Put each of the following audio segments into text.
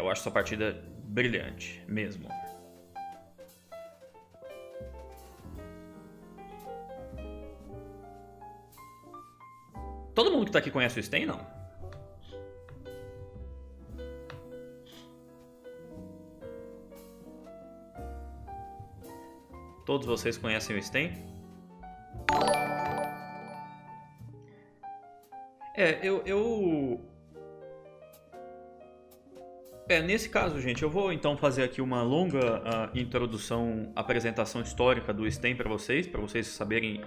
eu acho essa partida brilhante, mesmo. Todo mundo que tá aqui conhece o Sten, não? Todos vocês conhecem o Sten? Nesse caso, gente, eu vou então fazer aqui uma longa introdução, apresentação histórica do Sten para vocês saberem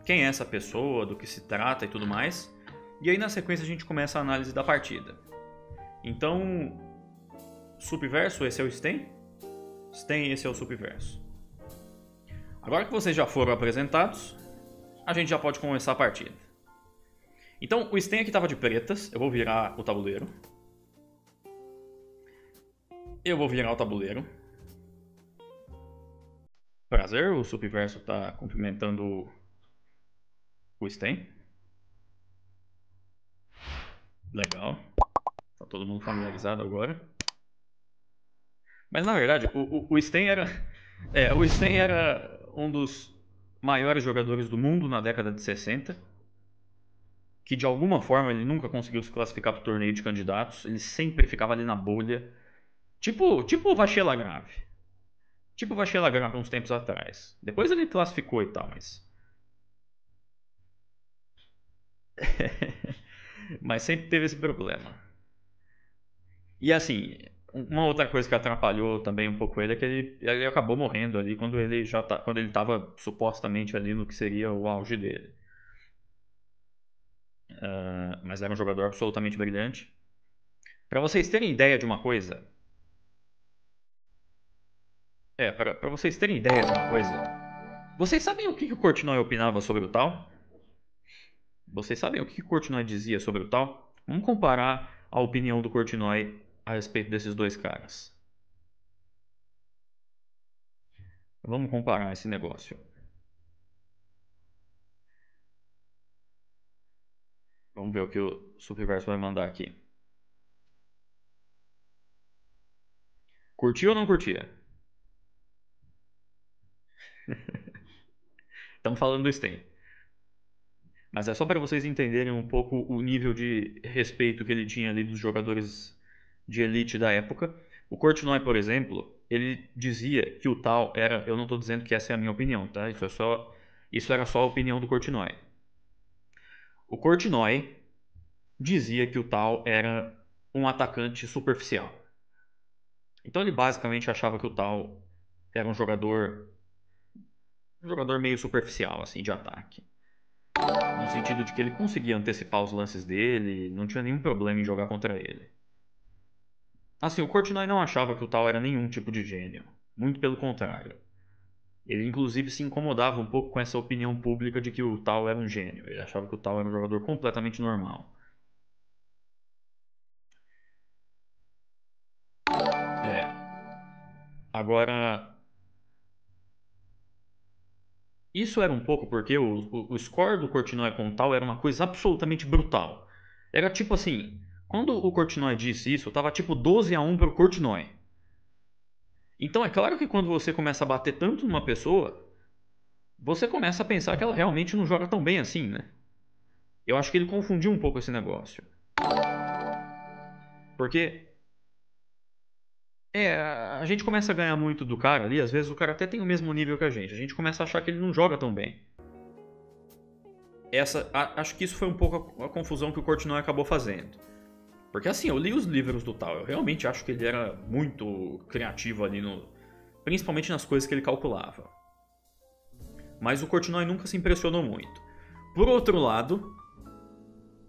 quem é essa pessoa, do que se trata e tudo mais. E aí na sequência a gente começa a análise da partida. Então, Subverso, esse é o Sten? Sten, esse é o Subverso. Agora que vocês já foram apresentados, a gente já pode começar a partida. Então, o Sten aqui estava de pretas, eu vou virar o tabuleiro. Prazer, o Subverso está cumprimentando o Sten. Legal. Tá todo mundo familiarizado agora. Mas na verdade, o Sten era... o Sten era um dos maiores jogadores do mundo na década de 60. Que de alguma forma ele nunca conseguiu se classificar para o torneio de candidatos. Ele sempre ficava ali na bolha. Tipo o Vachela Grave. Tipo o Vachela Grave uns tempos atrás. Depois ele classificou e tal, mas... mas sempre teve esse problema. E assim, uma outra coisa que atrapalhou também um pouco ele é que ele acabou morrendo ali quando ele estava supostamente ali no que seria o auge dele. Mas era um jogador absolutamente brilhante. Para vocês terem ideia de uma coisa... para vocês terem ideia de uma coisa... Vocês sabem o que o Korchnoi opinava sobre o tal? Vocês sabem o que o Korchnoi dizia sobre o tal? Vamos comparar a opinião do Korchnoi a respeito desses dois caras. Vamos comparar esse negócio. Vamos ver o que o Subverso vai mandar aqui. Curtiu ou não curtia? Estamos falando do Sten. Mas é só para vocês entenderem um pouco o nível de respeito que ele tinha ali dos jogadores de elite da época. O Korchnoi, por exemplo, ele dizia que o tal era... Eu não estou dizendo que essa é a minha opinião, tá? Isso era só a opinião do Korchnoi. O Korchnoi dizia que o tal era um atacante superficial. Então ele basicamente achava que o tal era um jogador meio superficial, assim, de ataque. No sentido de que ele conseguia antecipar os lances dele, não tinha nenhum problema em jogar contra ele. Assim, o Korchnoi não achava que o tal era nenhum tipo de gênio. Muito pelo contrário. Ele inclusive se incomodava um pouco com essa opinião pública de que o tal era um gênio. Ele achava que o tal era um jogador completamente normal. Agora, isso era um pouco porque o score do Korchnoi com o tal era uma coisa absolutamente brutal. Era tipo assim, quando o Korchnoi disse isso, tava tipo 12-1 pro Korchnoi. Então é claro que quando você começa a bater tanto numa pessoa, você começa a pensar que ela realmente não joga tão bem assim, né? Eu acho que ele confundiu um pouco esse negócio. Porque a gente começa a ganhar muito do cara ali, às vezes o cara até tem o mesmo nível que a gente começa a achar que ele não joga tão bem. Acho que isso foi um pouco a confusão que o Korchnoi acabou fazendo. Porque assim, eu li os livros do tal, eu realmente acho que ele era muito criativo ali, principalmente nas coisas que ele calculava. Mas o Korchnoi nunca se impressionou muito. Por outro lado,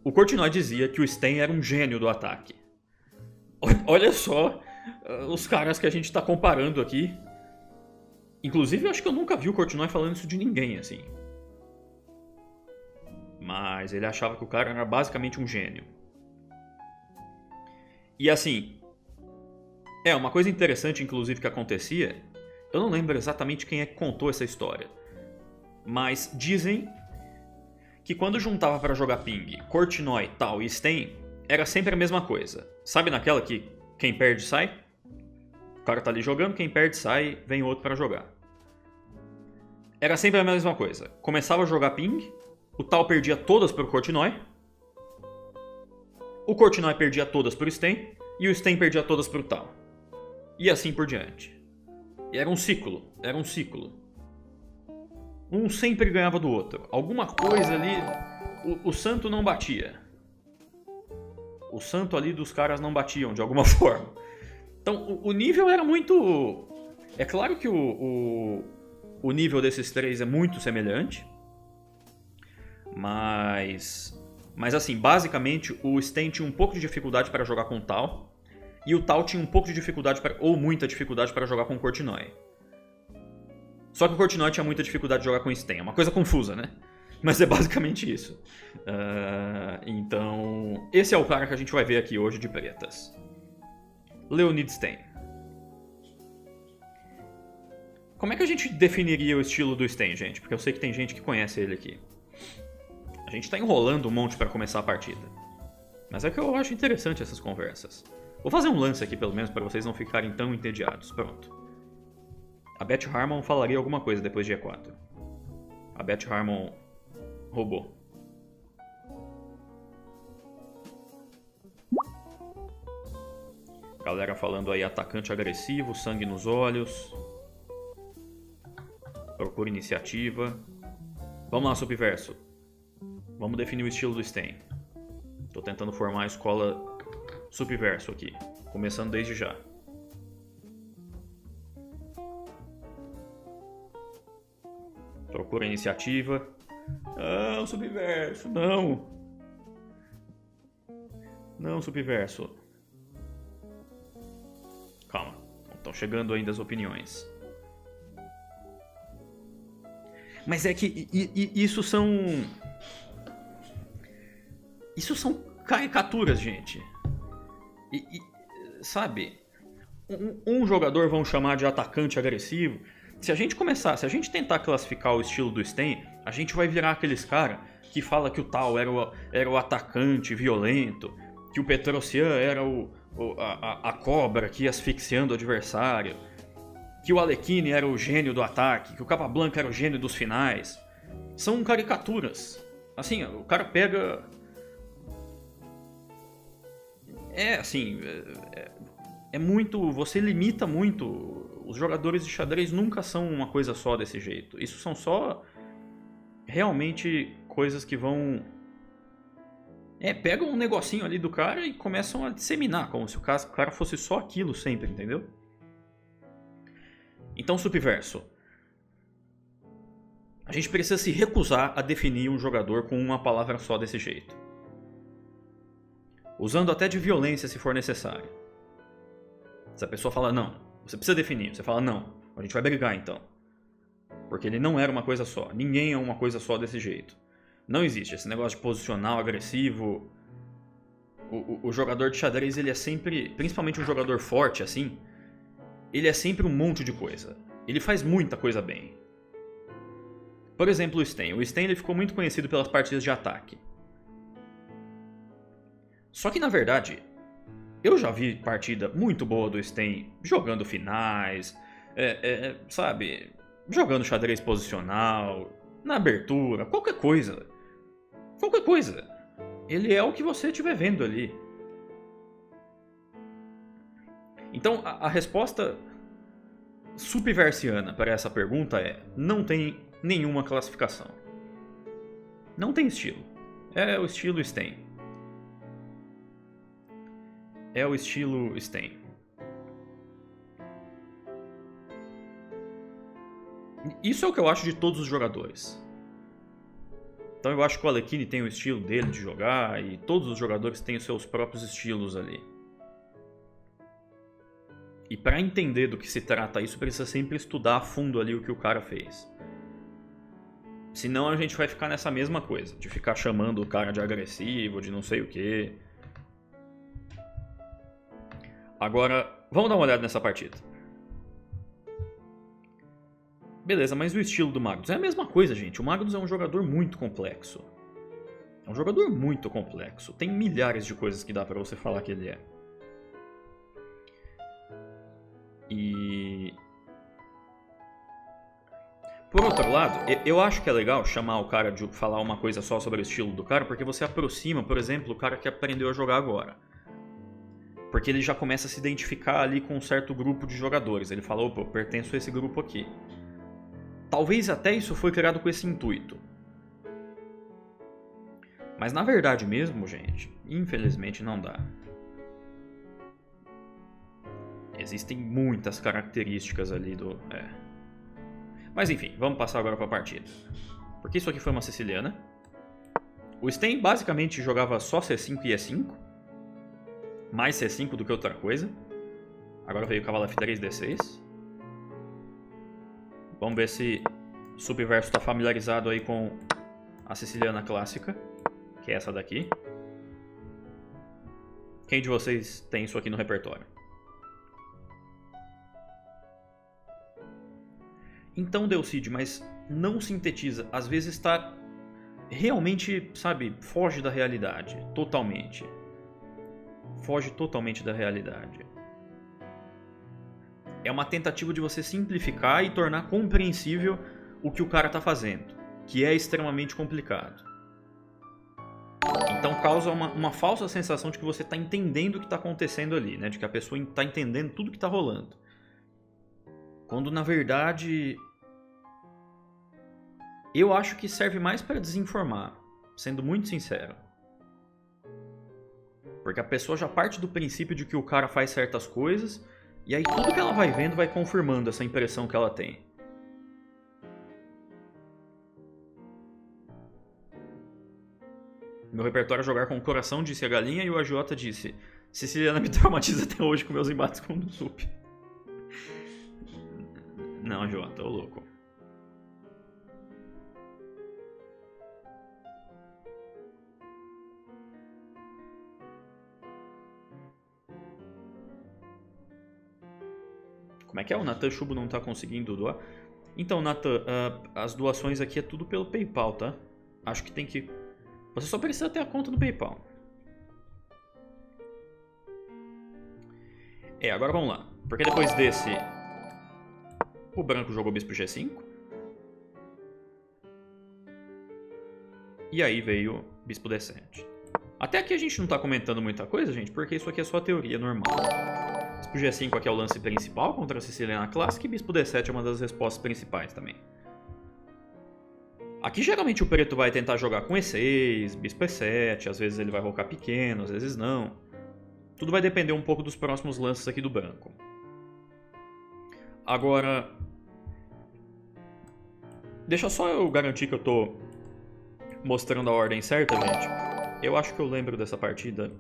o Korchnoi dizia que o Sten era um gênio do ataque. Olha só os caras que a gente está comparando aqui. Inclusive, eu acho que eu nunca vi o Korchnoi falando isso de ninguém, assim. Mas ele achava que o cara era basicamente um gênio. E assim, uma coisa interessante, inclusive, que acontecia... Eu não lembro exatamente quem é que contou essa história. Mas dizem que quando juntava para jogar ping Korchnoi, tal e Sten, era sempre a mesma coisa. Sabe naquela que quem perde sai? O cara tá ali jogando, quem perde sai, vem outro pra jogar. Era sempre a mesma coisa. Começava a jogar ping, o tal perdia todas pro Kortinoy, o Kortinoy perdia todas pro Sten, e o Sten perdia todas pro tal. E assim por diante. E era um ciclo, era um ciclo. Um sempre ganhava do outro. Alguma coisa ali, o santo não batia. O santo ali dos caras não batiam de alguma forma. Então o nível era muito... É claro que o nível desses três é muito semelhante. Mas assim, basicamente o Sten tinha um pouco de dificuldade para jogar com o Tal. E o Tal tinha um pouco de dificuldade, ou muita dificuldade para jogar com o Kortinoy. Só que o Kortinoy tinha muita dificuldade de jogar com o Sten. É uma coisa confusa, né? Mas é basicamente isso. Então, esse é o cara que a gente vai ver aqui hoje de pretas. Leonid Sten. Como é que a gente definiria o estilo do Sten, gente? Porque eu sei que tem gente que conhece ele aqui. A gente tá enrolando um monte para começar a partida. Mas é que eu acho interessante essas conversas. Vou fazer um lance aqui, pelo menos, para vocês não ficarem tão entediados. Pronto. A Beth Harmon falaria alguma coisa depois de E4. A Beth Harmon roubou. Galera falando aí, atacante agressivo, sangue nos olhos. Procura iniciativa. Vamos lá, Subverso. Vamos definir o estilo do Sten. Tô tentando formar a escola Subverso aqui, começando desde já. Procura a iniciativa. Não, Subverso, não. Não, Subverso. Calma, estão chegando ainda as opiniões. Mas é que isso são... Isso são caricaturas, gente. Sabe? Um jogador vão chamar de atacante agressivo. Se a gente tentar classificar o estilo do Sten, a gente vai virar aqueles cara que fala que o Tal era o atacante violento, que o Petrosian era a cobra que ia asfixiando o adversário, que o Alekhine era o gênio do ataque, que o Capablanca era o gênio dos finais. São caricaturas. Assim, o cara pega... É muito... Você limita muito. Os jogadores de xadrez nunca são uma coisa só desse jeito. Isso são só... Realmente coisas que vão... Pegam um negocinho ali do cara e começam a disseminar. Como se o cara fosse só aquilo sempre, entendeu? Então, Subverso. A gente precisa se recusar a definir um jogador com uma palavra só desse jeito. Usando até de violência se for necessário. Se a pessoa fala não, você precisa definir. Você fala não, a gente vai brigar então. Porque ele não era uma coisa só. Ninguém é uma coisa só desse jeito. Não existe esse negócio de posicional agressivo. O jogador de xadrez, ele é sempre... Principalmente um jogador forte assim... Ele é sempre um monte de coisa. Ele faz muita coisa bem. Por exemplo, o Sten. O Sten ele ficou muito conhecido pelas partidas de ataque. Só que, na verdade, eu já vi partida muito boa do Sten jogando finais, sabe? Jogando xadrez posicional, na abertura, qualquer coisa. Qualquer coisa. Ele é o que você estiver vendo ali. Então, a resposta subversiana para essa pergunta é: não tem nenhuma classificação. Não tem estilo. É o estilo Sten. É o estilo Sten. Isso é o que eu acho de todos os jogadores. Então eu acho que o Alekhine tem o estilo dele de jogar e todos os jogadores têm os seus próprios estilos ali. E para entender do que se trata isso, precisa sempre estudar a fundo ali o que o cara fez. Senão a gente vai ficar nessa mesma coisa, de ficar chamando o cara de agressivo, de não sei o que. Agora, vamos dar uma olhada nessa partida. Beleza, mas o estilo do Magnus é a mesma coisa, gente. O Magnus é um jogador muito complexo. É um jogador muito complexo. Tem milhares de coisas que dá pra você falar que ele é. E... Por outro lado, eu acho que é legal chamar o cara de falar uma coisa só sobre o estilo do cara, porque você aproxima, por exemplo, o cara que aprendeu a jogar agora. Porque ele já começa a se identificar ali com um certo grupo de jogadores. Ele fala, opa, eu pertenço a esse grupo aqui. Talvez até isso foi criado com esse intuito. Mas na verdade mesmo, gente, infelizmente não dá. Existem muitas características ali do... Mas enfim, vamos passar agora para a partida. Porque isso aqui foi uma siciliana. O Sten basicamente jogava só C5 e E5. Mais C5 do que outra coisa. Agora veio o cavalo F3, D6. Vamos ver se o Subverso está familiarizado aí com a siciliana clássica. Que é essa daqui. Quem de vocês tem isso aqui no repertório? Então, Delcide, mas não sintetiza. Às vezes está realmente, sabe, foge da realidade. Totalmente. Foge totalmente da realidade. É uma tentativa de você simplificar e tornar compreensível o que o cara está fazendo. Que é extremamente complicado. Então causa uma falsa sensação de que você está entendendo o que está acontecendo ali, né? De que a pessoa está entendendo tudo que está rolando. Quando na verdade eu acho que serve mais para desinformar, sendo muito sincero. Porque a pessoa já parte do princípio de que o cara faz certas coisas, e aí tudo que ela vai vendo vai confirmando essa impressão que ela tem. Meu repertório é jogar com o coração, disse a galinha, e o agiota disse: Siciliana me traumatiza até hoje com meus embates com o Sup. Não, agiota, ô louco. Como é que é? O Natan Chubo não tá conseguindo doar? Então, Natan, as doações aqui é tudo pelo PayPal, tá? Acho que tem que... Você só precisa ter a conta do PayPal. Agora vamos lá. Porque depois desse... O branco jogou bispo G5. E aí veio bispo D7. Até aqui a gente não tá comentando muita coisa, gente, porque isso aqui é só teoria normal. Bispo G5 aqui é o lance principal contra a siciliana clássica, e bispo D7 é uma das respostas principais também. Aqui geralmente o preto vai tentar jogar com E6, bispo E7, às vezes ele vai rocar pequeno, às vezes não. Tudo vai depender um pouco dos próximos lances aqui do branco. Agora, deixa só eu garantir que eu tô mostrando a ordem certa, gente. Eu acho que eu lembro dessa partida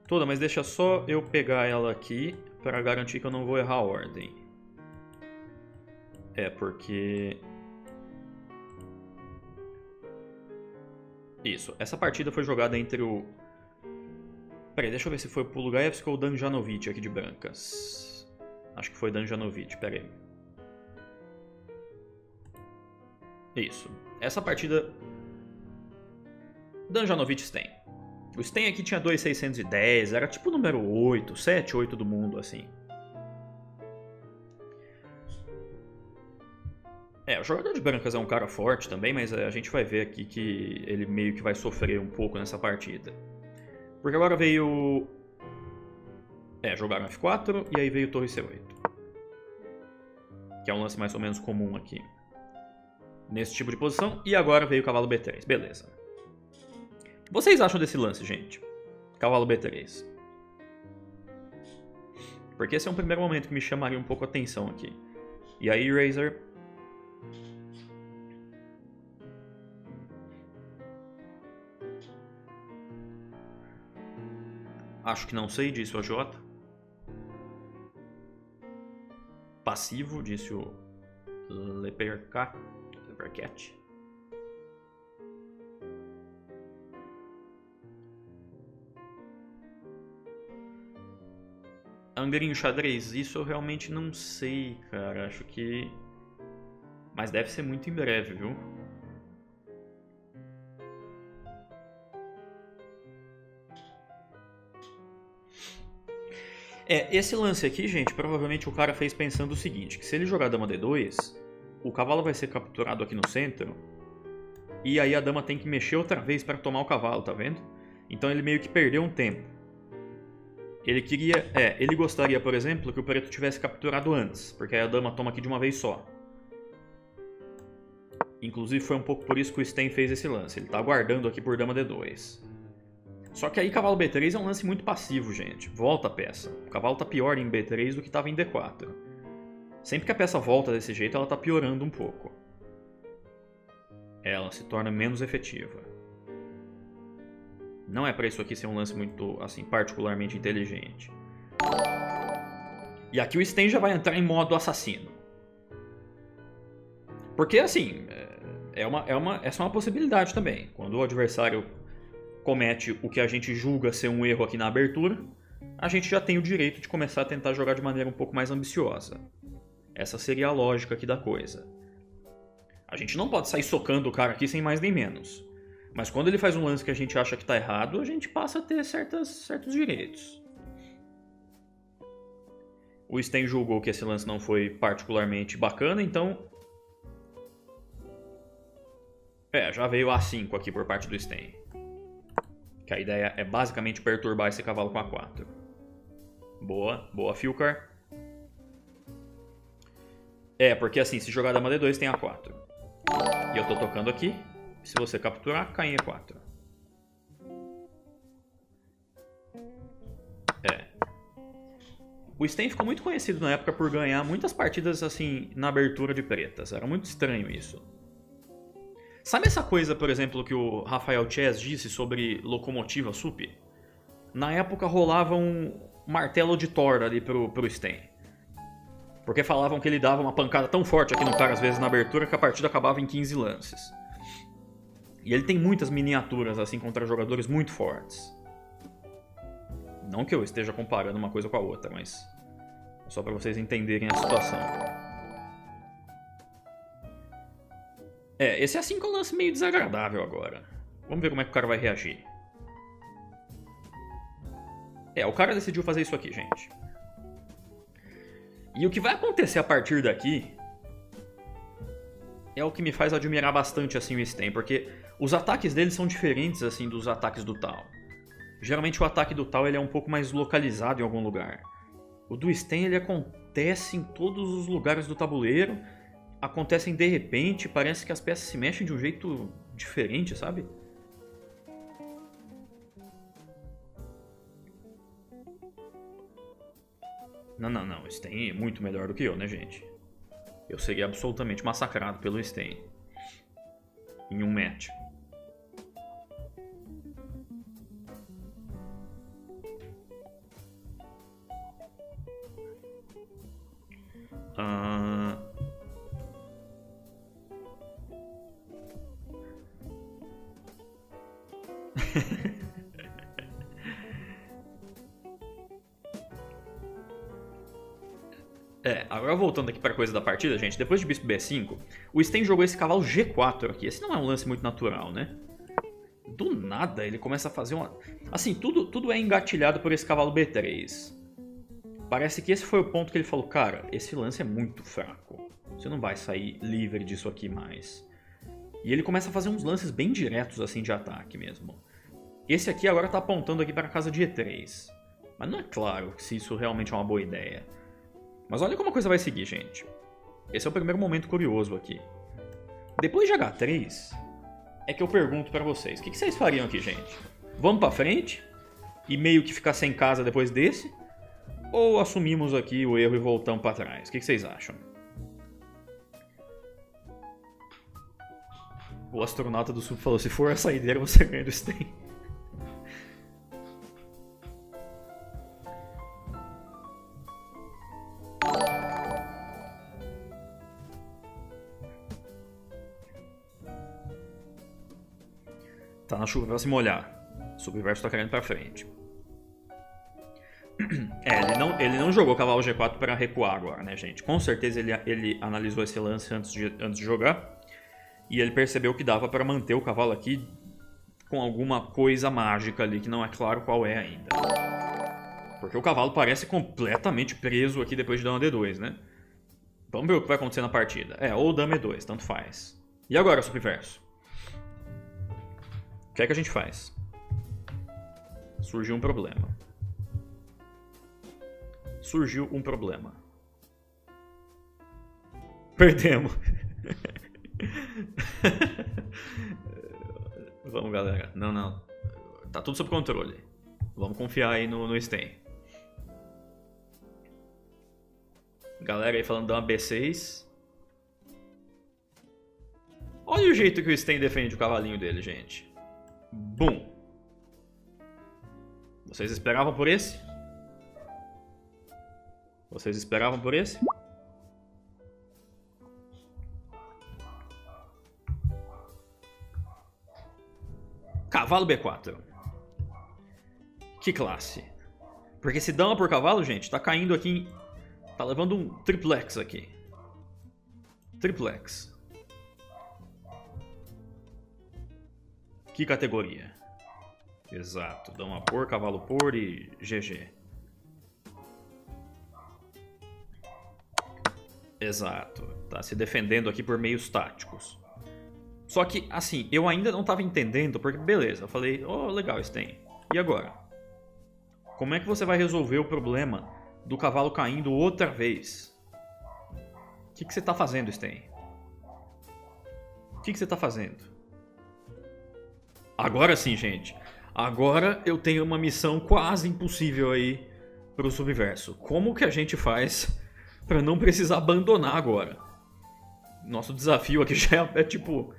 toda, mas deixa só eu pegar ela aqui para garantir que eu não vou errar a ordem. Porque... Isso, essa partida foi jogada entre o... Peraí, deixa eu ver se foi o Pulugaevski ou o Damjanovic aqui de brancas. Acho que foi Damjanovic, peraí. Isso, essa partida... Damjanovic Sten. O Sten aqui tinha 2.610, era tipo o número 8, 7, 8 do mundo, assim. O jogador de brancas é um cara forte também, mas a gente vai ver aqui que ele meio que vai sofrer um pouco nessa partida. Porque agora veio... jogaram F4 e aí veio torre C8. Que é um lance mais ou menos comum aqui. Nesse tipo de posição. E agora veio o cavalo B3, beleza. O que vocês acham desse lance, gente? Cavalo B3. Porque esse é um primeiro momento que me chamaria um pouco a atenção aqui. E aí, Razor... Acho que não sei, disse o AJ. Passivo, disse o Lepercat. Angrinho xadrez, isso eu realmente não sei, cara. Acho que... Mas deve ser muito em breve, viu? Esse lance aqui, gente, provavelmente o cara fez pensando o seguinte, que se ele jogar dama D2, o cavalo vai ser capturado aqui no centro, e aí a dama tem que mexer outra vez para tomar o cavalo, tá vendo? Então ele meio que perdeu um tempo. Ele gostaria, por exemplo, que o preto tivesse capturado antes, porque aí a dama toma aqui de uma vez só. Inclusive foi um pouco por isso que o Sten fez esse lance, ele tá aguardando aqui por dama D2. Só que aí cavalo B3 é um lance muito passivo, gente. Volta a peça. O cavalo tá pior em B3 do que estava em D4. Sempre que a peça volta desse jeito, ela tá piorando um pouco. Ela se torna menos efetiva. Não é pra isso aqui ser um lance muito, assim, particularmente inteligente. E aqui o Sten já vai entrar em modo assassino. Porque, assim, essa é uma possibilidade também. Quando o adversário comete o que a gente julga ser um erro aqui na abertura, a gente já tem o direito de começar a tentar jogar de maneira um pouco mais ambiciosa. Essa seria a lógica aqui da coisa. A gente não pode sair socando o cara aqui sem mais nem menos. Mas quando ele faz um lance que a gente acha que está errado, a gente passa a ter certos direitos. O Sten julgou que esse lance não foi particularmente bacana, então... já veio A5 aqui por parte do Sten. Que a ideia é basicamente perturbar esse cavalo com A4. Boa, Filcar. Porque assim, se jogar dama D2 tem A4. E eu tô tocando aqui. Se você capturar, cai em E4. O Sten ficou muito conhecido na época por ganhar muitas partidas assim na abertura de pretas. Era muito estranho isso. Sabe essa coisa, por exemplo, que o Rafael Chess disse sobre locomotiva sup? Na época rolava um martelo de Thor ali pro Sten. Porque falavam que ele dava uma pancada tão forte aqui no cara às vezes na abertura que a partida acabava em 15 lances. E ele tem muitas miniaturas assim contra jogadores muito fortes. Não que eu esteja comparando uma coisa com a outra, mas só para vocês entenderem a situação. Esse assim é um lance meio desagradável agora. Vamos ver como é que o cara vai reagir. O cara decidiu fazer isso aqui, gente. E o que vai acontecer a partir daqui é o que me faz admirar bastante assim o Sten, porque os ataques dele são diferentes assim dos ataques do Tal. Geralmente o ataque do Tal ele é um pouco mais localizado em algum lugar. O do Sten ele acontece em todos os lugares do tabuleiro, acontecem de repente, parece que as peças se mexem de um jeito diferente, sabe? Não, o Sten é muito melhor do que eu, né, gente? Eu seria absolutamente massacrado pelo Sten em um match. Agora voltando aqui para a coisa da partida, gente, depois de bispo B5, o Sten jogou esse cavalo G4 aqui. Esse não é um lance muito natural, né? Do nada ele começa a fazer uma... Assim, tudo é engatilhado por esse cavalo B3. Parece que esse foi o ponto que ele falou, cara, esse lance é muito fraco. Você não vai sair livre disso aqui mais. E ele começa a fazer uns lances bem diretos assim de ataque mesmo. Esse aqui agora tá apontando aqui para a casa de E3. Mas não é claro se isso realmente é uma boa ideia. Mas olha como a coisa vai seguir, gente. Esse é o primeiro momento curioso aqui. Depois de H3, é que eu pergunto pra vocês. O que vocês fariam aqui, gente? Vamos pra frente? E meio que ficar sem casa depois desse? Ou assumimos aqui o erro e voltamos pra trás? O que vocês acham? O astronauta do Sul falou, se for a saideira, você ganha do Sten. Tá na chuva pra se molhar. O subverso tá querendo pra frente. Ele não jogou cavalo G4 para recuar agora, né, gente? Com certeza ele analisou esse lance antes de jogar. E ele percebeu que dava para manter o cavalo aqui com alguma coisa mágica ali, que não é claro qual é ainda. Porque o cavalo parece completamente preso aqui depois de dama D2, né? Vamos ver o que vai acontecer na partida. Ou dama E2, tanto faz. E agora, subverso? O que é que a gente faz? Surgiu um problema. Surgiu um problema. Perdemos. Vamos, galera. Não. Tá tudo sob controle. Vamos confiar aí no Sten. Galera aí falando dama B6. Olha o jeito que o Sten defende o cavalinho dele, gente. Bum. Vocês esperavam por esse? Vocês esperavam por esse? Cavalo B4. Que classe. Porque se dama por cavalo, gente, tá caindo aqui. Tá levando um triplex aqui. Triplex. Que categoria? Exato. Dama por, cavalo por e GG. Exato. Tá se defendendo aqui por meios táticos. Só que, assim, eu ainda não tava entendendo, porque beleza, eu falei, legal, Sten. E agora? Como é que você vai resolver o problema do cavalo caindo outra vez? O que você tá fazendo, Sten? O que você tá fazendo? Agora sim, gente. Agora eu tenho uma missão quase impossível aí pro subverso. Como que a gente faz pra não precisar abandonar agora? Nosso desafio aqui já é tipo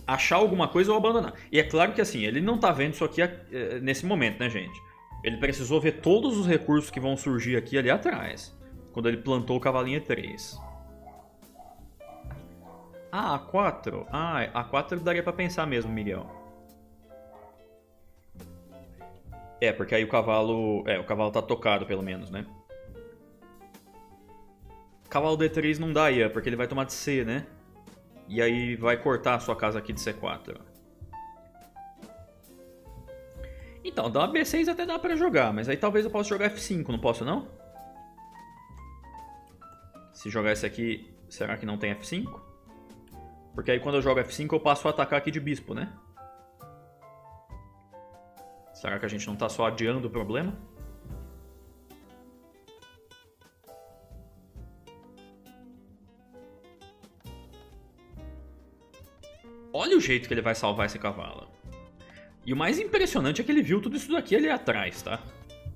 achar alguma coisa ou abandonar. E é claro que assim, ele não tá vendo isso aqui nesse momento, né, gente? Ele precisou ver todos os recursos que vão surgir aqui ali atrás, quando ele plantou o cavalinho E3. Ah, A4. Ah, A4 daria pra pensar mesmo, Miguel. Porque aí o cavalo tá tocado pelo menos, né? Cavalo D3 não dá aí, porque ele vai tomar de C, né? E aí vai cortar a sua casa aqui de C4. Então, dama B6 até dá pra jogar, mas aí talvez eu possa jogar F5, não posso não? Se jogar esse aqui, será que não tem F5? Porque aí quando eu jogo F5 eu passo a atacar aqui de bispo, né? Será que a gente não tá só adiando o problema? Olha o jeito que ele vai salvar esse cavalo. E o mais impressionante é que ele viu tudo isso daqui ali atrás, tá?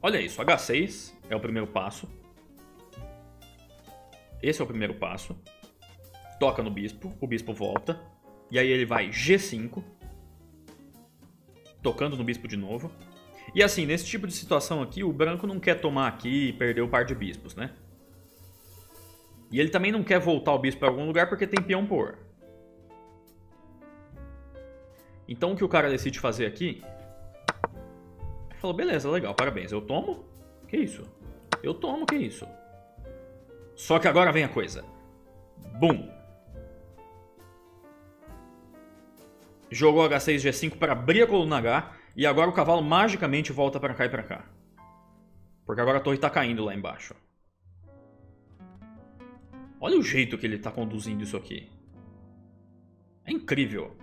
Olha isso, H6 é o primeiro passo. Esse é o primeiro passo. Toca no bispo, o bispo volta. E aí ele vai G5. Tocando no bispo de novo. E assim, nesse tipo de situação aqui, o branco não quer tomar aqui e perder o par de bispos, né? E ele também não quer voltar o bispo para algum lugar porque tem peão por. Então o que o cara decide fazer aqui... Ele falou, beleza, legal, parabéns. Eu tomo? Que isso? Eu tomo, que isso? Só que agora vem a coisa. Bum! Jogou H6, G5 para abrir a coluna H. E agora o cavalo magicamente volta para cá e para cá. Porque agora a torre está caindo lá embaixo. Olha o jeito que ele está conduzindo isso aqui. É incrível.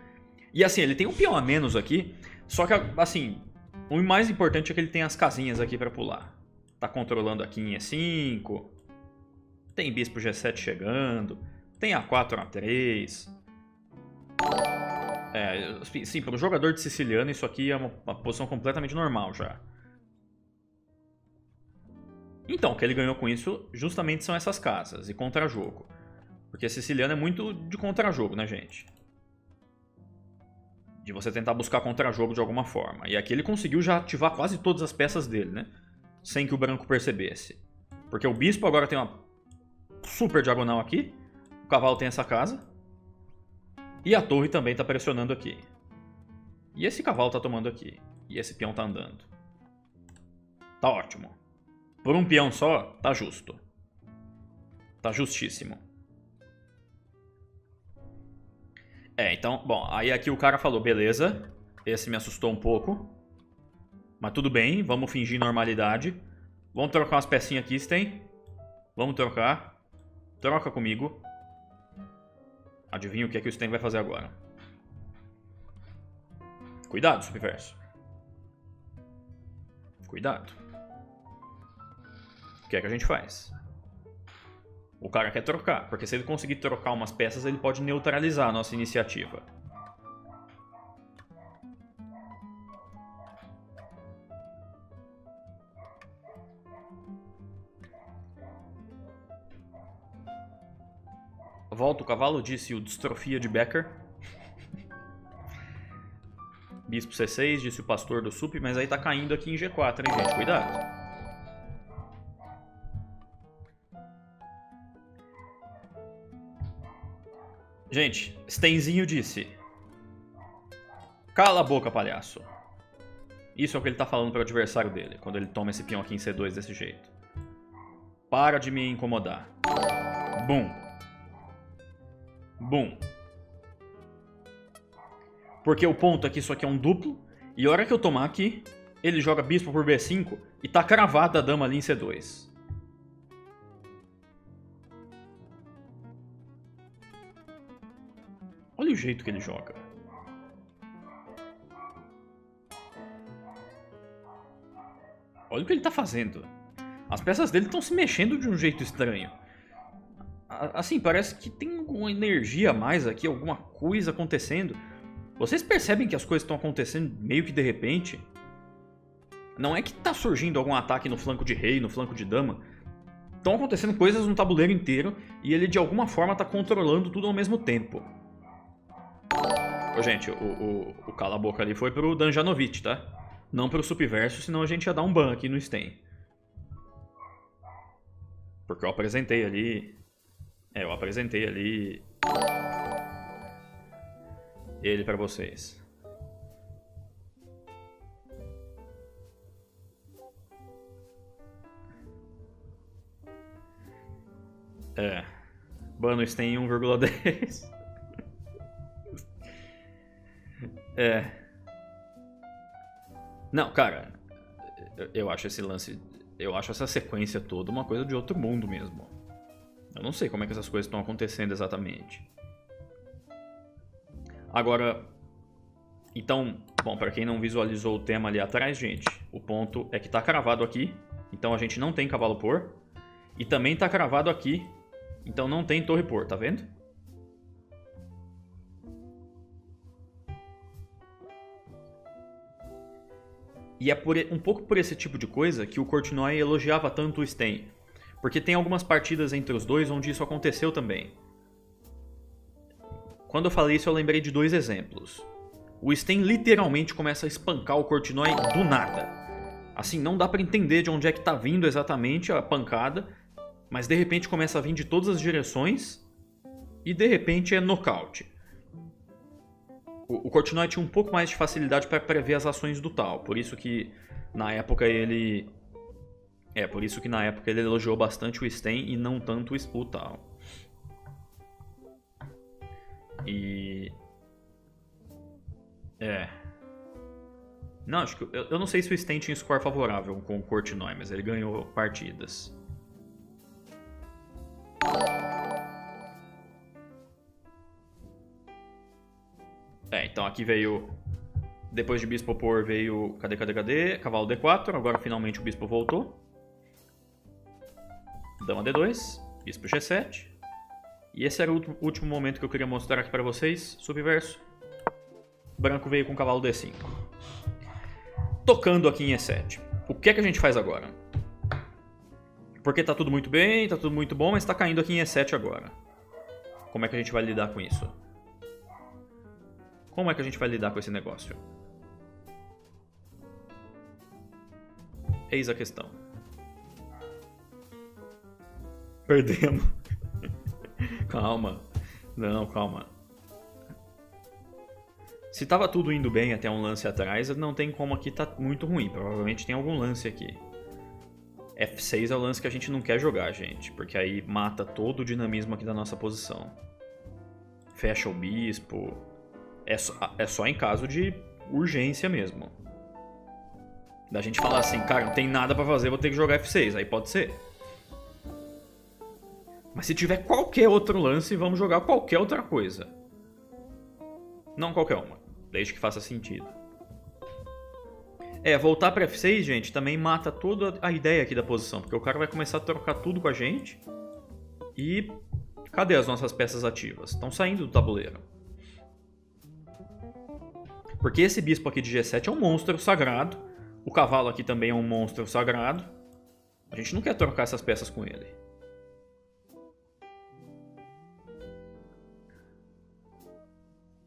E assim, ele tem um peão a menos aqui. Só que, assim, o mais importante é que ele tem as casinhas aqui para pular. Tá controlando aqui em E5. Tem bispo G7 chegando. Tem A4, A3. Sim, para um jogador de siciliano isso aqui é uma posição completamente normal já. Então, o que ele ganhou com isso justamente são essas casas e contra-jogo. Porque siciliano é muito de contra-jogo, né, gente? De você tentar buscar contra-jogo de alguma forma. E aqui ele conseguiu já ativar quase todas as peças dele, né? Sem que o branco percebesse. Porque o bispo agora tem uma super diagonal aqui. O cavalo tem essa casa. E a torre também está pressionando aqui. E esse cavalo está tomando aqui. E esse peão está andando. Tá ótimo. Por um peão só, tá justo. Tá justíssimo. Então, bom, aí aqui o cara falou, beleza. Esse me assustou um pouco. Mas tudo bem, vamos fingir normalidade. Vamos trocar umas pecinhas aqui, Sten. Vamos trocar. Troca comigo. Adivinha o que é que o Sten vai fazer agora. Cuidado, Subverso. Cuidado. O que é que a gente faz? O cara quer trocar, porque se ele conseguir trocar umas peças, ele pode neutralizar a nossa iniciativa. Volta o cavalo, disse o Distrofia de Becker. Bispo C6, disse o pastor do Sup, mas aí tá caindo aqui em G4, hein, gente? Cuidado. Gente, Stenzinho disse: cala a boca, palhaço. Isso é o que ele tá falando pro adversário dele, quando ele toma esse peão aqui em C2 desse jeito. Para de me incomodar. Bum. Bum. Porque o ponto é que isso aqui é um duplo, e a hora que eu tomar aqui, ele joga bispo por B5 e tá cravada a dama ali em C2. Olha o jeito que ele joga. Olha o que ele tá fazendo. As peças dele estão se mexendo de um jeito estranho. Assim, parece que tem alguma energia a mais aqui, alguma coisa acontecendo. Vocês percebem que as coisas estão acontecendo meio que de repente? Não é que tá surgindo algum ataque no flanco de rei, no flanco de dama. Estão acontecendo coisas no tabuleiro inteiro e ele de alguma forma tá controlando tudo ao mesmo tempo. Ô, gente, o cala a boca ali foi pro Danjanovic, tá? Não pro Subverso, senão a gente ia dar um ban aqui no Sten. Porque eu apresentei ali... eu apresentei ali... ele pra vocês. Ban no Sten 1,10. Não, cara, eu acho esse lance, eu acho essa sequência toda uma coisa de outro mundo mesmo. Eu não sei como é que essas coisas estão acontecendo exatamente. Agora, então, bom, para quem não visualizou o tema ali atrás, gente, o ponto é que tá cravado aqui, então a gente não tem cavalo por, e também tá cravado aqui, então não tem torre por, tá vendo? E é um pouco por esse tipo de coisa que o Korchnoi elogiava tanto o Sten. Porque tem algumas partidas entre os dois onde isso aconteceu também. Quando eu falei isso, eu lembrei de dois exemplos. O Sten literalmente começa a espancar o Korchnoi do nada. Assim, não dá pra entender de onde é que tá vindo exatamente a pancada, mas de repente começa a vir de todas as direções e de repente é nocaute. O Korchnoi tinha um pouco mais de facilidade para prever as ações do Tal, por isso que na época ele elogiou bastante o Sten e não tanto o Tal. Não, acho que eu não sei se o Sten tinha score favorável com o Korchnoi, mas ele ganhou partidas. Então aqui veio, depois de bispo por, veio, cadê, cavalo D4, agora finalmente o bispo voltou. Dama D2, bispo G7. E esse era o último momento que eu queria mostrar aqui pra vocês, Subverso. Branco veio com cavalo D5. Tocando aqui em E7. O que é que a gente faz agora? Porque tá tudo muito bem, tá tudo muito bom, mas tá caindo aqui em E7 agora. Como é que a gente vai lidar com isso? Como é que a gente vai lidar com esse negócio? Eis a questão. Perdemos. Calma. Não, calma. Se tava tudo indo bem até um lance atrás, não tem como aqui tá muito ruim. Provavelmente tem algum lance aqui. F6 é o lance que a gente não quer jogar, gente. Porque aí mata todo o dinamismo aqui da nossa posição. Fecha o bispo. É só em caso de urgência mesmo. Da gente falar assim, cara, não tem nada pra fazer, vou ter que jogar F6. Aí pode ser. Mas se tiver qualquer outro lance, vamos jogar qualquer outra coisa. Não qualquer uma, desde que faça sentido. Voltar pra F6, gente, também mata toda a ideia aqui da posição. Porque o cara vai começar a trocar tudo com a gente. E cadê as nossas peças ativas? Estão saindo do tabuleiro. Porque esse bispo aqui de G7 é um monstro sagrado. O cavalo aqui também é um monstro sagrado. A gente não quer trocar essas peças com ele.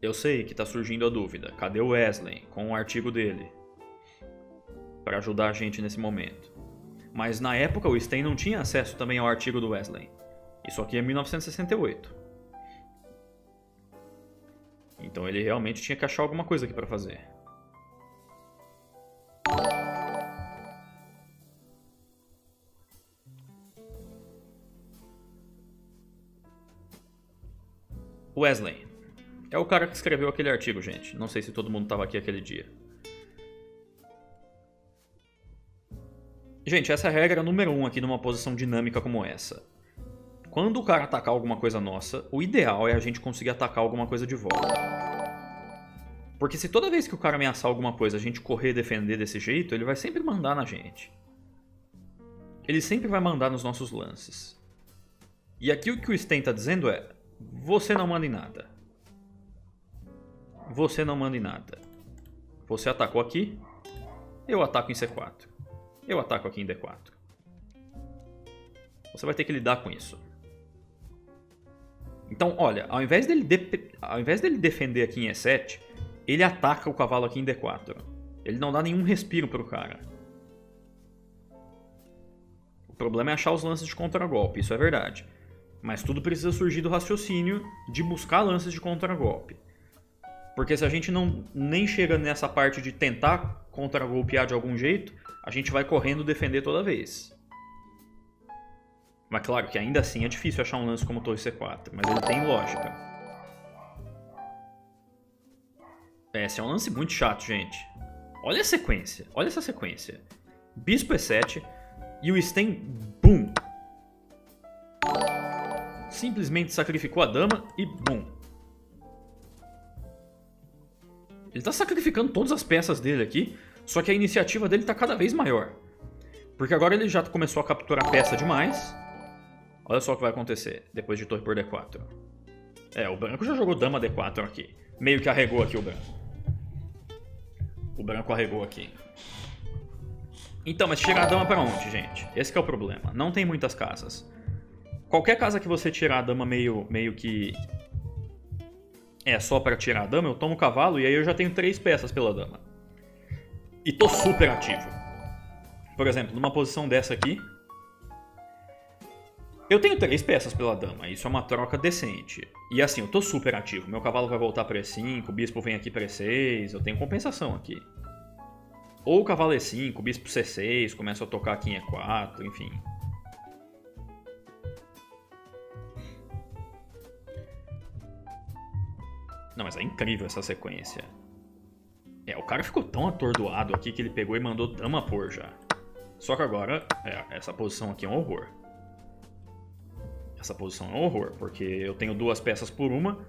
Eu sei que está surgindo a dúvida. Cadê o Wesley com o artigo dele? Para ajudar a gente nesse momento. Mas na época o Stein não tinha acesso também ao artigo do Wesley. Isso aqui é 1968. Então ele realmente tinha que achar alguma coisa aqui para fazer. Wesley. É o cara que escreveu aquele artigo, gente. Não sei se todo mundo estava aqui aquele dia. Gente, essa é a regra número 1 aqui numa posição dinâmica como essa. Quando o cara atacar alguma coisa nossa, o ideal é a gente conseguir atacar alguma coisa de volta. Porque se toda vez que o cara ameaçar alguma coisa a gente correr e defender desse jeito, ele vai sempre mandar na gente. Ele sempre vai mandar nos nossos lances. E aqui o que o Stein está dizendo é: você não manda em nada. Você não manda em nada. Você atacou aqui, eu ataco em C4. Eu ataco aqui em D4. Você vai ter que lidar com isso. Então, olha, ao invés dele defender aqui em E7, ele ataca o cavalo aqui em D4. Ele não dá nenhum respiro pro cara. O problema é achar os lances de contragolpe, isso é verdade. Mas tudo precisa surgir do raciocínio de buscar lances de contragolpe. Porque se a gente nem chega nessa parte de tentar contragolpear de algum jeito, a gente vai correndo defender toda vez. Mas claro que ainda assim é difícil achar um lance como torre C4, mas ele tem lógica. Esse é um lance muito chato, gente. Olha a sequência, olha essa sequência. Bispo E7 e o Stein, bum! Simplesmente sacrificou a dama e bum! Ele está sacrificando todas as peças dele aqui, só que a iniciativa dele está cada vez maior. Porque agora ele já começou a capturar peça demais. Olha só o que vai acontecer depois de torre por D4. O branco já jogou dama D4 aqui. Meio que arregou aqui o branco. O branco arregou aqui. Então, mas tirar a dama pra onde, gente? Esse que é o problema. Não tem muitas casas. Qualquer casa que você tirar a dama meio que... só pra tirar a dama, eu tomo o cavalo e aí eu já tenho 3 peças pela dama. E tô super ativo. Por exemplo, numa posição dessa aqui, eu tenho 3 peças pela dama. Isso é uma troca decente. E assim, eu tô super ativo. Meu cavalo vai voltar pra E5, o bispo vem aqui pra E6. Eu tenho compensação aqui. Ou o cavalo E5, o bispo C6, começa a tocar aqui em E4, enfim. Não, mas é incrível essa sequência. O cara ficou tão atordoado aqui que ele pegou e mandou dama por já. Só que agora, essa posição aqui é um horror. Essa posição é um horror, porque eu tenho 2 peças por uma.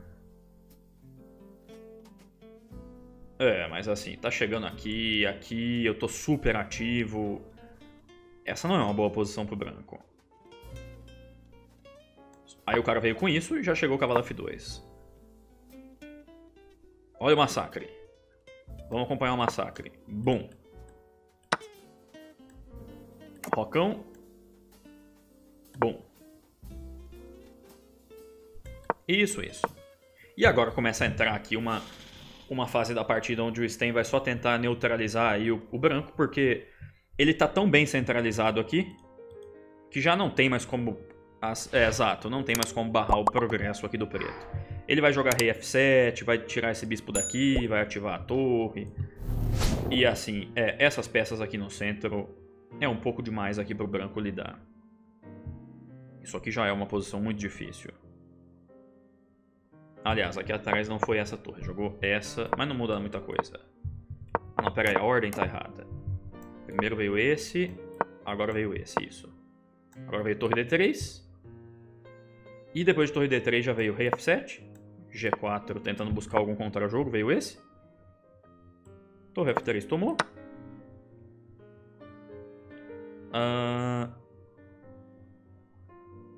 Mas assim, tá chegando aqui, eu tô super ativo. Essa não é uma boa posição pro branco. Aí o cara veio com isso e já chegou o cavalo F2. Olha o massacre. Vamos acompanhar o massacre. Bum. Rocão. Bum. Isso. E agora começa a entrar aqui uma fase da partida onde o Stein vai só tentar neutralizar aí o branco, porque ele tá tão bem centralizado aqui que já não tem mais como... exato, não tem mais como barrar o progresso aqui do preto. Ele vai jogar rei F7, vai tirar esse bispo daqui, vai ativar a torre. E assim, essas peças aqui no centro é um pouco demais aqui pro branco lidar. Isso aqui já é uma posição muito difícil. Aliás, aqui atrás não foi essa torre, jogou essa, mas não muda muita coisa. Ah não, pera aí, a ordem tá errada. Primeiro veio esse, agora veio esse, isso. Agora veio torre D3. E depois de torre D3 já veio rei F7. G4 tentando buscar algum contra-jogo, veio esse. Torre F3 tomou.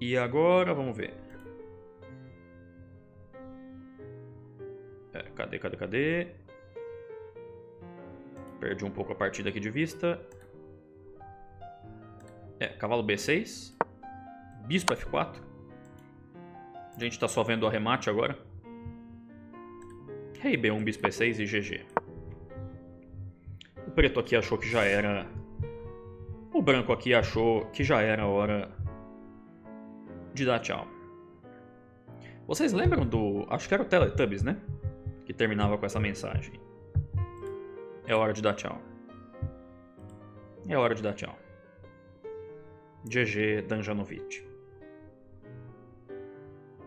E agora, vamos ver. Cadê? Perdi um pouco a partida aqui de vista. Cavalo B6. Bispo F4. A gente tá só vendo o arremate agora. Rei B1, bispo E6 e GG. O preto aqui achou que já era... O branco aqui achou que já era hora de dar tchau. Vocês lembram do... Acho que era o Teletubbies, né? Que terminava com essa mensagem. É hora de dar tchau. É hora de dar tchau. GG Damjanovic.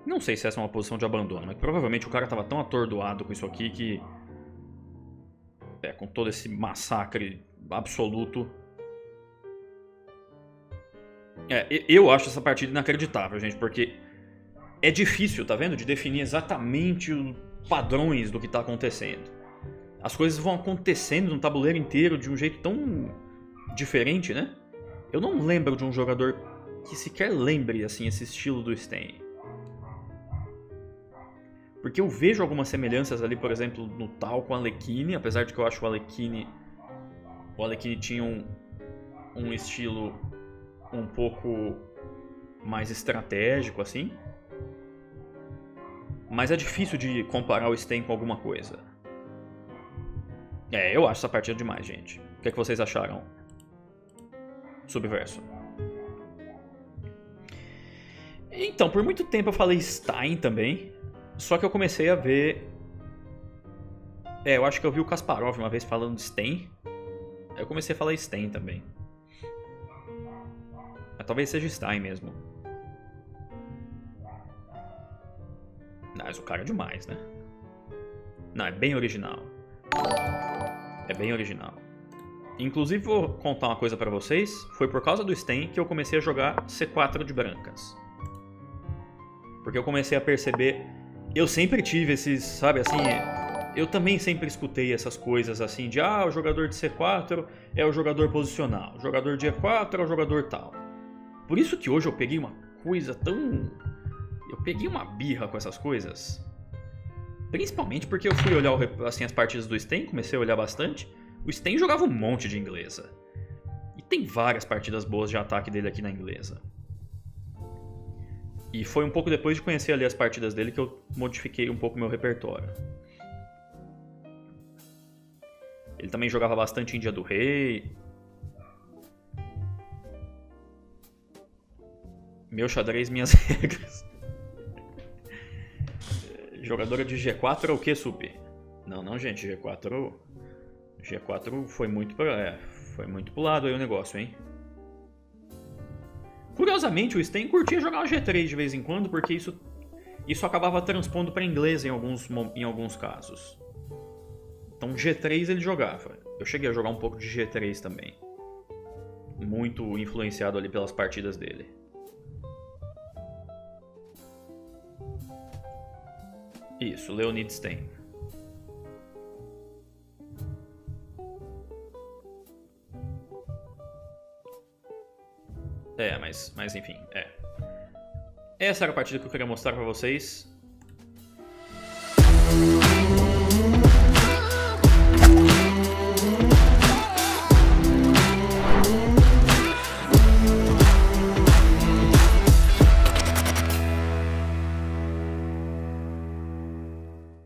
Não sei se essa é uma posição de abandono, mas provavelmente o cara estava tão atordoado com isso aqui que... com todo esse massacre absoluto... eu acho essa partida inacreditável, gente, porque é difícil, tá vendo? De definir exatamente os padrões do que está acontecendo. As coisas vão acontecendo no tabuleiro inteiro de um jeito tão diferente, né? Eu não lembro de um jogador que sequer lembre assim esse estilo do Stein. Porque eu vejo algumas semelhanças ali, por exemplo, no tal com o Alekhine, apesar de que eu acho o Alekhine tinha um estilo um pouco mais estratégico assim. Mas é difícil de comparar o Stein com alguma coisa. Eu acho essa partida demais, gente. O que é que vocês acharam? Subverso. Então, por muito tempo eu falei Stein também. Só que eu comecei a ver... eu acho que eu vi o Kasparov uma vez falando de Stein. Eu comecei a falar Stein também. Mas talvez seja Stein mesmo. Mas o cara é demais, né? Não, é bem original. É bem original. Inclusive, vou contar uma coisa pra vocês. Foi por causa do Stein que eu comecei a jogar C4 de brancas. Porque eu comecei a perceber... Eu sempre tive esses, sabe, assim... Eu também sempre escutei essas coisas assim de... o jogador de C4 é o jogador posicional. O jogador de E4 é o jogador tal. Por isso que hoje eu peguei uma coisa tão... Eu peguei uma birra com essas coisas. Principalmente porque eu fui olhar assim, as partidas do Stein, comecei a olhar bastante. O Stein jogava um monte de inglesa. E tem várias partidas boas de ataque dele aqui na inglesa. E foi um pouco depois de conhecer ali as partidas dele que eu modifiquei um pouco o meu repertório. Ele também jogava bastante Índia do Rei. Meu xadrez, minhas regras. Jogadora de G4 é o que, Sup? Não, gente, G4 foi muito foi muito pro lado aí o negócio, hein? Curiosamente, o Stein curtia jogar o G3 de vez em quando, porque isso acabava transpondo para inglês em alguns casos. Então G3 ele jogava. Eu cheguei a jogar um pouco de G3 também. Muito influenciado ali pelas partidas dele. Isso, Leonid Stein. Mas enfim, Essa era a partida que eu queria mostrar pra vocês.